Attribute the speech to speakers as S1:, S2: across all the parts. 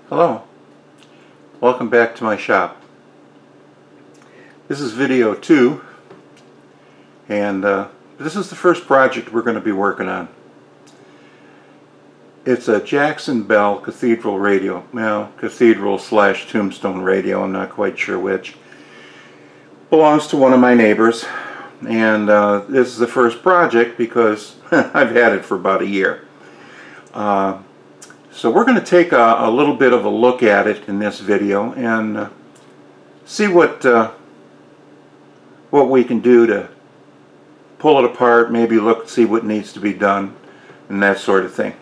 S1: Hello, welcome back to my shop. This is video 2, and this is the first project we're going to be working on. It's a Jackson Bell cathedral radio. Well, cathedral / tombstone radio, I'm not quite sure which. Belongs to one of my neighbors, and this is the first project because I've had it for about a year. So we're going to take a little bit of a look at it in this video and see what we can do to pull it apart, maybe see what needs to be done, and that sort of thing.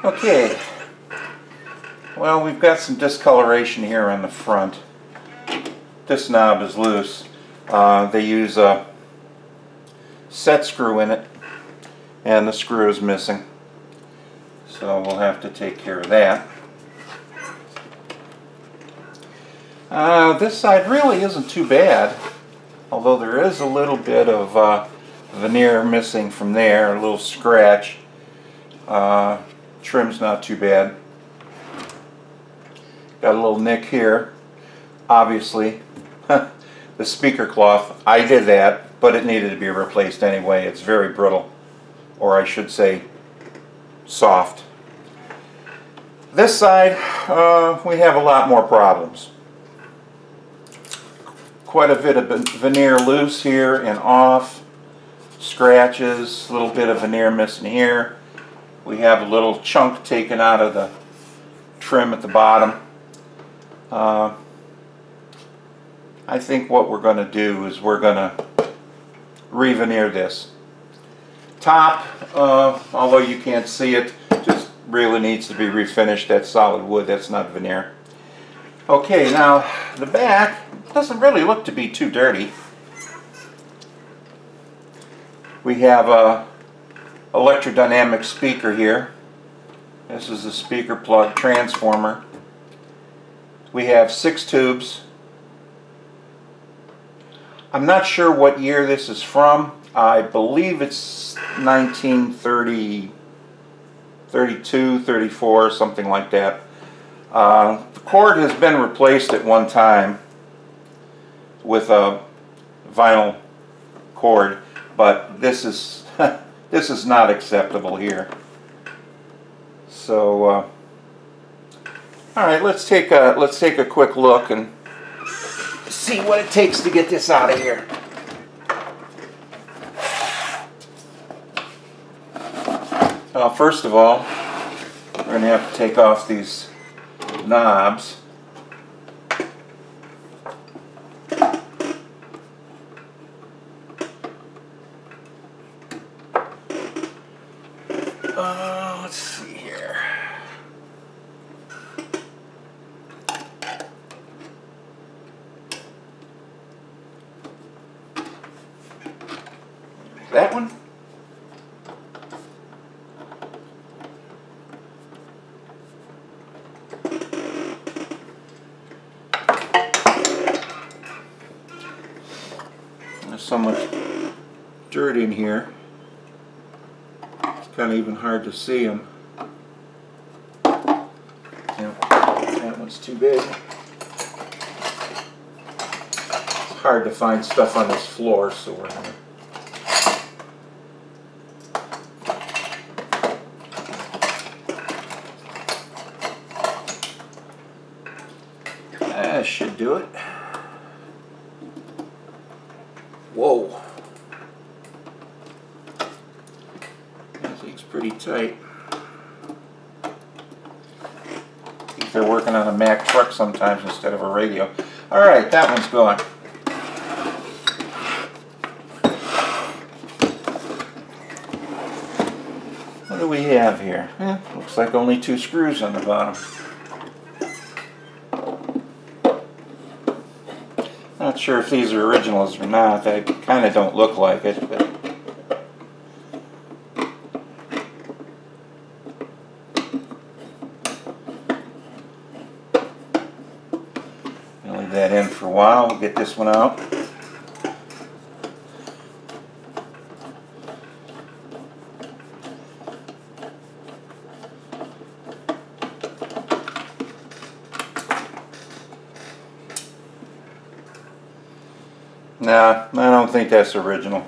S1: Okay, well, we've got some discoloration here on the front. This knob is loose. They use a set screw in it, and the screw is missing. So we'll have to take care of that. This side really isn't too bad, although there is a little bit of veneer missing from there, a little scratch. Trim's not too bad. Got a little nick here. Obviously, the speaker cloth, I did that, but it needed to be replaced anyway. It's very brittle, or I should say soft. This side, we have a lot more problems. Quite a bit of veneer loose here and off, scratches, a little bit of veneer missing here. We have a little chunk taken out of the trim at the bottom. I think what we're going to do is we're going to re-veneer this. Top, although you can't see it, just really needs to be refinished. That's solid wood, that's not veneer. Okay, now the back doesn't really look to be too dirty. We have a electrodynamic speaker here. This is a speaker plug transformer. We have 6 tubes. I'm not sure what year this is from. I believe it's 1930, 32, 34, something like that. The cord has been replaced at one time with a vinyl cord, but this is this is not acceptable here. So, all right, let's take a quick look and see what it takes to get this out of here. First of all, we're going to have to take off these knobs. Let's see here. That one. There's so much dirt in here. It's kind of even hard to see them. That one's too big. It's hard to find stuff on this floor, so we're going to that should do it. Whoa. That thing's pretty tight. If they're working on a Mack truck sometimes instead of a radio. Alright, that one's going. do we have here? Looks like only 2 screws on the bottom. Not sure if these are originals or not. They kind of don't look like it, but I'll leave that in for a while. We'll get this one out. Nah, I don't think that's original.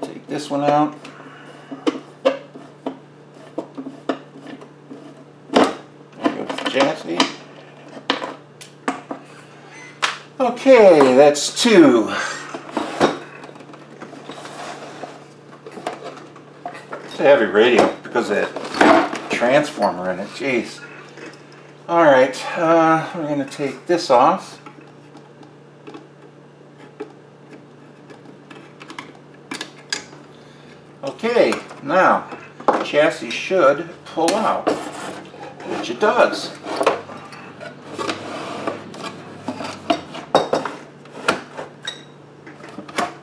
S1: Take this one out. There goes the chassis. Okay, that's 2. It's a heavy radio because of that transformer in it. Jeez. Alright, we're going to take this off. Okay, now the chassis should pull out, which it does.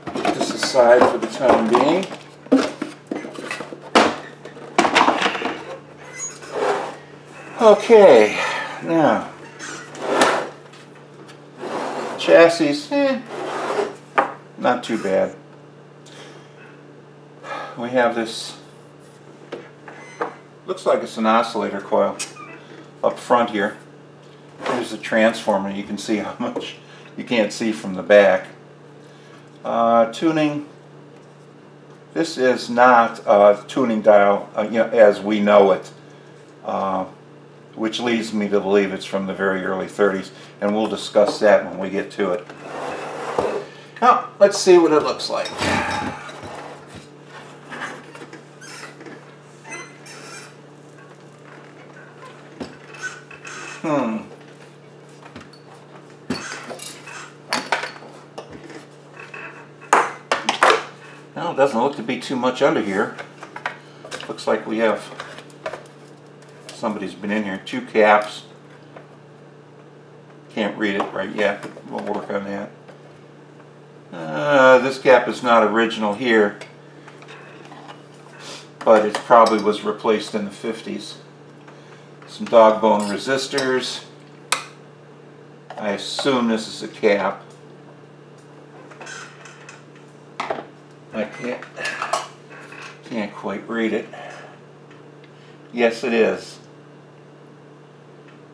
S1: Put this aside for the time being. Okay, now chassis, not too bad. We have this, looks like it's an oscillator coil up front here. There's a transformer. You can see how much you can't see from the back. Tuning. This is not a tuning dial, as we know it. Which leads me to believe it's from the very early 30s, and we'll discuss that when we get to it. Now, let's see what it looks like. Well, it doesn't look to be too much under here. Looks like we have, somebody's been in here, 2 caps. Can't read it right yet, but we'll work on that. This cap is not original here, but it probably was replaced in the 50s. Some dog bone resistors. I assume this is a cap. I can't quite read it. Yes, it is.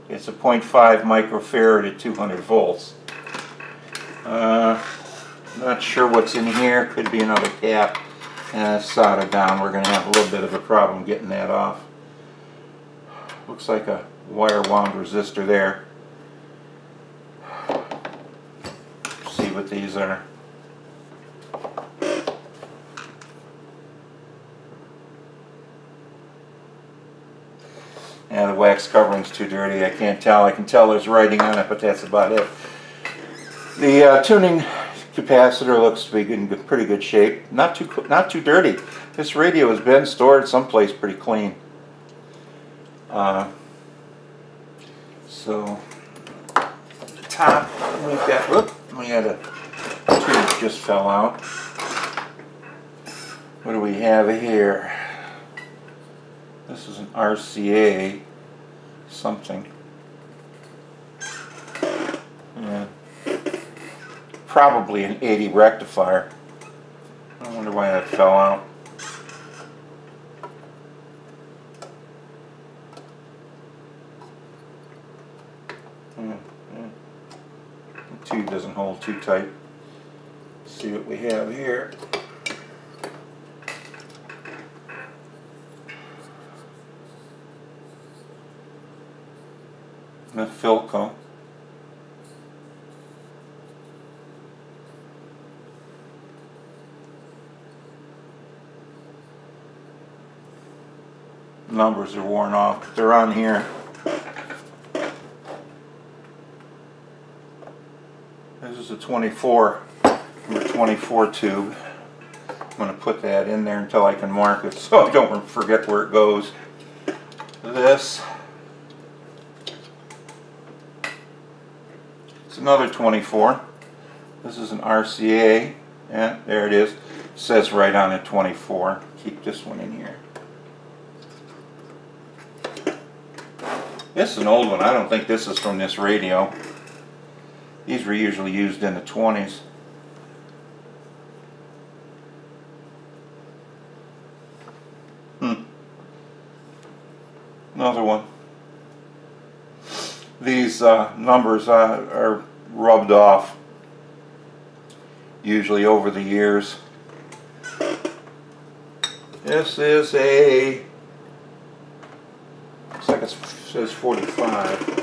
S1: It's a 0.5 microfarad at 200 volts. Not sure what's in here. Could be another cap. Soldered down. We're going to have a little bit of a problem getting that off. Looks like a wire wound resistor there. See what these are. Yeah, the wax covering's too dirty. I can't tell. I can tell there's writing on it, but that's about it. The tuning capacitor looks to be in pretty good shape. Not too dirty. This radio has been stored someplace pretty clean. So the top, we've got. Whoop! We had a tube just fell out. What do we have here? This is an RCA something. Yeah. Probably an 80 rectifier. I wonder why that fell out. The tube doesn't hold too tight. Let's see what we have here. The Philco. Numbers are worn off, but they're on here. This is a 24, number 24 tube. I'm going to put that in there until I can mark it so I don't forget where it goes. This is another 24. This is an RCA. Yeah, there it is. It says right on it 24. Keep this one in here. This is an old one. I don't think this is from this radio. These were usually used in the 20s. Another one. These numbers are rubbed off, usually over the years. This is a, looks like it says 45.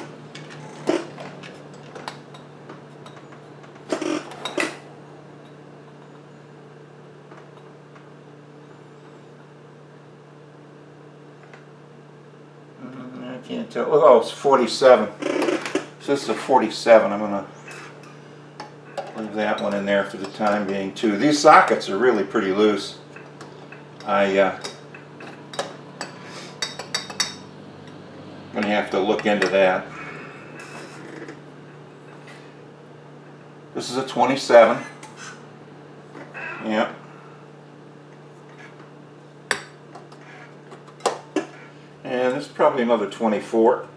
S1: I can't tell. Oh, it's 47. So this is a 47. I'm going to leave that one in there for the time being too. These sockets are really pretty loose. I'm going to have to look into that. This is a 27. Yep. And this is probably another 24.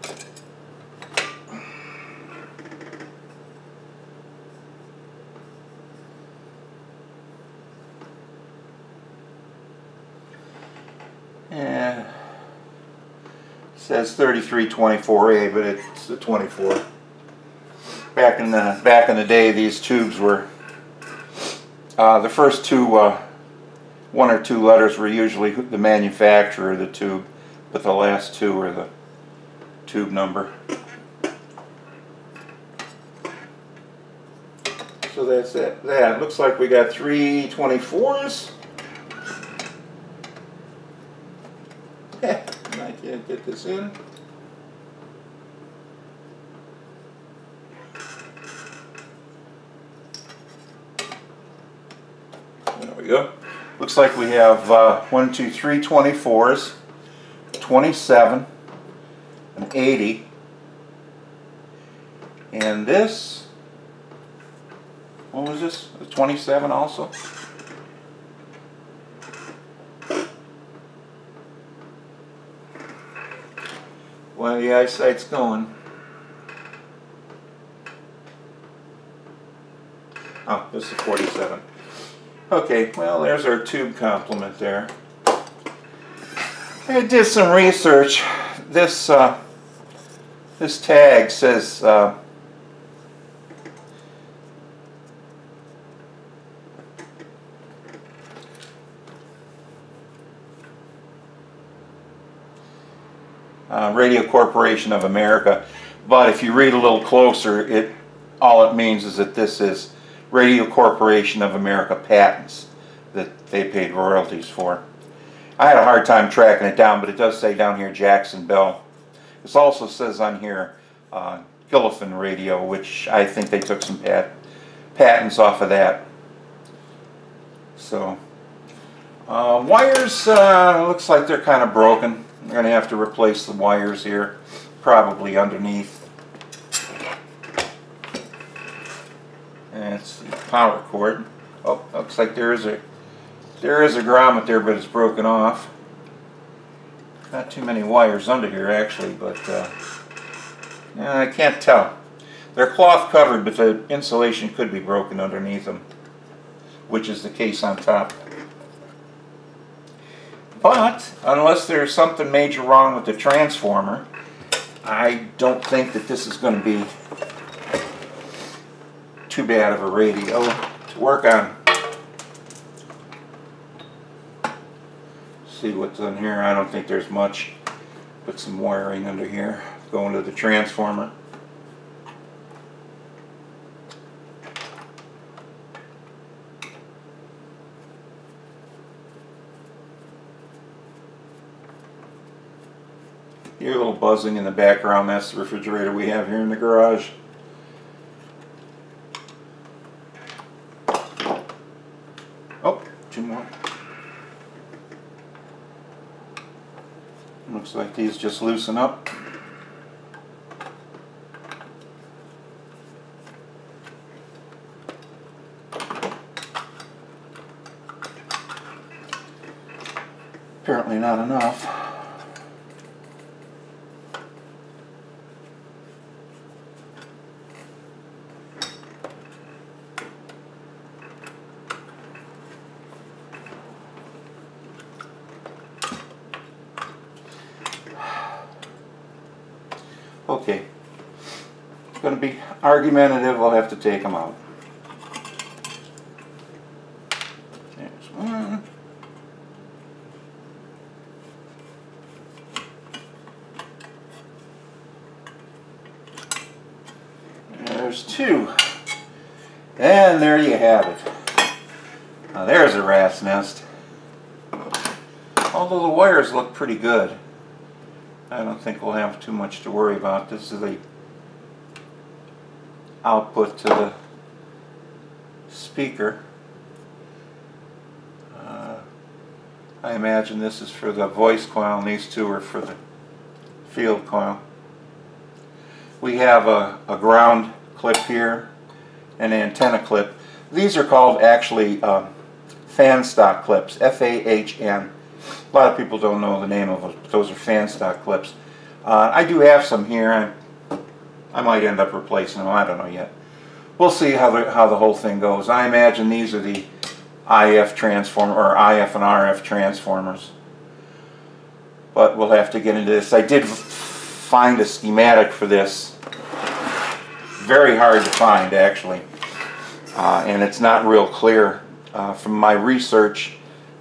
S1: And it says 3324A, but it's a 24. Back in the day, these tubes were the first two, one or two letters were usually the manufacturer of the tube, but the last two are the tube number. So that's it. That looks like we got 3 24s. I can't get this in. There we go. Looks like we have 1, 2, 3 24s, 27, an 80, and this, what was this? A 27 also? Well, the eyesight's going. Oh, this is 47. Okay, well, there's our tube complement there. I did some research. This this tag says Radio Corporation of America, but if you read a little closer, all it means is that this is Radio Corporation of America patents that they paid royalties for. I had a hard time tracking it down, but it does say down here Jackson Bell. This also says on here Gillifin Radio, which I think they took some patents off of that. So wires, looks like they're kind of broken. I'm going to have to replace the wires here, probably underneath. And it's the power cord. Oh, looks like there is a grommet there, but it's broken off. Not too many wires under here actually, but I can't tell. They're cloth covered, but the insulation could be broken underneath them, which is the case on top. But unless there's something major wrong with the transformer, I don't think that this is going to be too bad of a radio to work on. See what's in here. I don't think there's much. Put some wiring under here going to the transformer. Hear a little buzzing in the background. That's the refrigerator we have here in the garage. Oh, 2 more. Looks like these just loosen up. Apparently not enough. Okay, it's going to be argumentative, I'll have to take them out. There's one. There's two. And there you have it. Now there's a rat's nest. Although the wires look pretty good, I don't think we'll have too much to worry about. This is the output to the speaker. I imagine this is for the voice coil and these two are for the field coil. We have a ground clip here, an antenna clip. These are called actually fan stock clips, F-A-H-N. A lot of people don't know the name of them, but those are fan stock clips. I do have some here. I might end up replacing them, I don't know yet. We'll see how the whole thing goes. I imagine these are the IF transformer, or IF and RF transformers. But we'll have to get into this. I did find a schematic for this. Very hard to find, actually. And it's not real clear. From my research,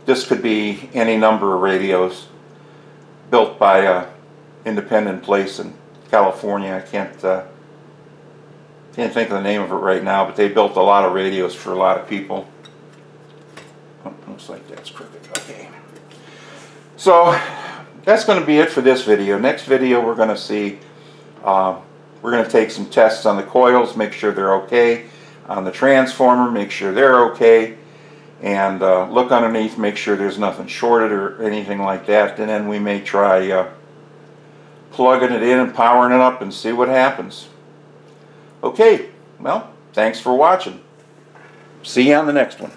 S1: this could be any number of radios built by an independent place in California. I can't think of the name of it right now, but they built a lot of radios for a lot of people. Oh, looks like that's crooked. Okay. So that's going to be it for this video. Next video we're going to see, we're going to take some tests on the coils, make sure they're okay. On the transformer, make sure they're okay. And look underneath, make sure there's nothing shorted or anything like that. And then we may try plugging it in and powering it up and see what happens. Okay, well, thanks for watching. See you on the next one.